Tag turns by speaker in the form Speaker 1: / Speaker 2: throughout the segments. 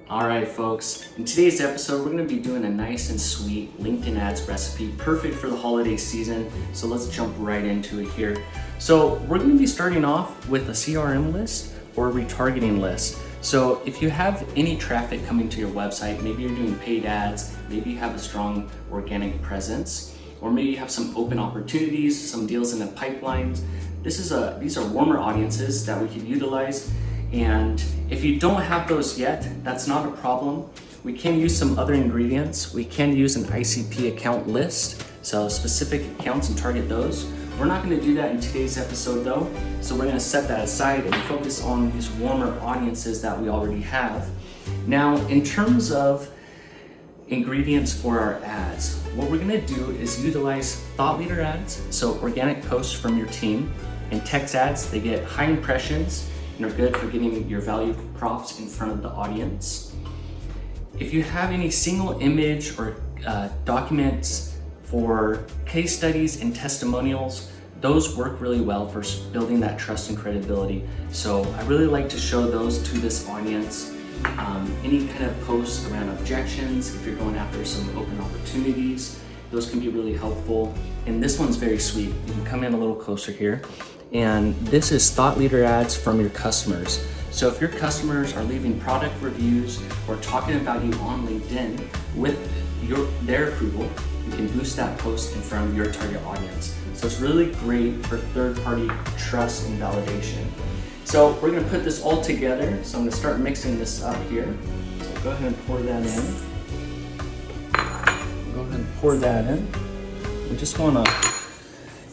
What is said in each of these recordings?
Speaker 1: All right, folks, in today's episode, we're gonna be doing a nice and sweet LinkedIn ads recipe, perfect for the holiday season. So let's jump right into it here. So we're gonna be starting off with a CRM list or a retargeting list. So if you have any traffic coming to your website, maybe you're doing paid ads, maybe you have a strong organic presence, or maybe you have some open opportunities, some deals in the pipelines. These are warmer audiences that we could utilize. And if you don't have those yet, that's not a problem. We can use some other ingredients. We can use an ICP account list, so specific accounts, and target those. We're not gonna do that in today's episode though, so we're gonna set that aside and focus on these warmer audiences that we already have. Now, in terms of ingredients for our ads, what we're gonna do is utilize thought leader ads, so organic posts from your team, and text ads. They get high impressions and are good for getting your value props in front of the audience. If you have any single image or documents for case studies and testimonials, those work really well for building that trust and credibility. So I really like to show those to this audience. Any kind of posts around objections, if you're going after some open opportunities, those can be really helpful. And this one's very sweet. You can come in a little closer here. And this is thought leader ads from your customers. So if your customers are leaving product reviews or talking about you on LinkedIn with their approval, you can boost that post in front of your target audience. So it's really great for third-party trust and validation. So we're gonna put this all together. So I'm gonna start mixing this up here. So go ahead and pour that in. Go ahead and pour that in. We just wanna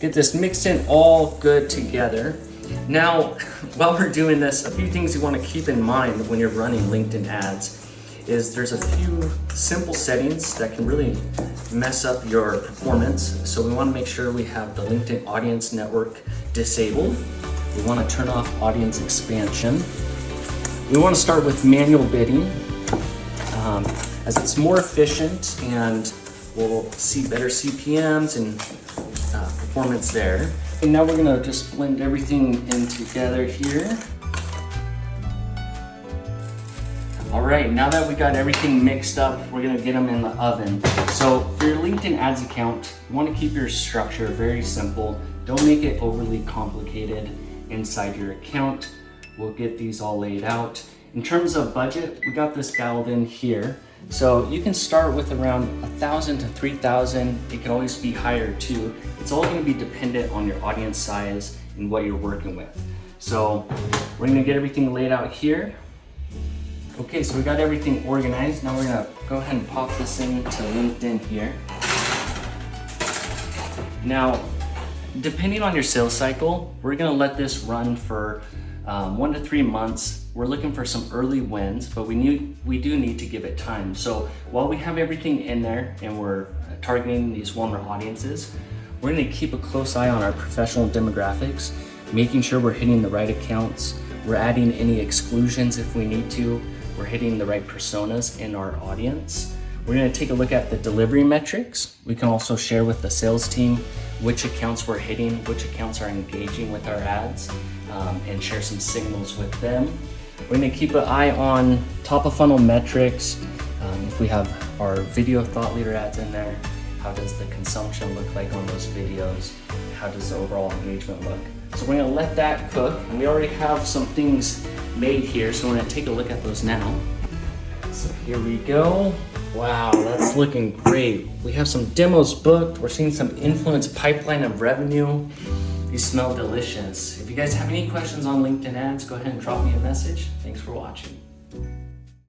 Speaker 1: get this mixed in all good together. Now, while we're doing this, a few things you want to keep in mind when you're running LinkedIn ads is there's a few simple settings that can really mess up your performance. So we want to make sure we have the LinkedIn audience network disabled. We want to turn off audience expansion. We want to start with manual bidding as it's more efficient and we'll see better CPMs and performance there. And now we're gonna just blend everything in together here. All right, now that we got everything mixed up, we're gonna get them in the oven. So for your LinkedIn ads account, you wanna keep your structure very simple. Don't make it overly complicated inside your account. We'll get these all laid out. In terms of budget, we got this dialed in here. So you can start with around 1,000 to 3,000. It can always be higher too. It's all gonna be dependent on your audience size and what you're working with. So we're gonna get everything laid out here. Okay, so we got everything organized. Now we're gonna go ahead and pop this into LinkedIn here. Now, depending on your sales cycle, we're gonna let this run for 1 to 3 months. We're looking for some early wins, but we do need to give it time. So while we have everything in there and we're targeting these warmer audiences, we're gonna keep a close eye on our professional demographics, making sure we're hitting the right accounts, we're adding any exclusions if we need to, we're hitting the right personas in our audience. We're gonna take a look at the delivery metrics. We can also share with the sales team which accounts we're hitting, which accounts are engaging with our ads, and share some signals with them. We're gonna keep an eye on top of funnel metrics. If we have our video thought leader ads in there, how does the consumption look like on those videos? How does the overall engagement look? So we're gonna let that cook. And we already have some things made here, so we're gonna take a look at those now. So here we go. Wow, that's looking great. We have some demos booked. We're seeing some influence pipeline of revenue. These smell delicious. If you guys have any questions on LinkedIn ads, go ahead and drop me a message. Thanks for watching.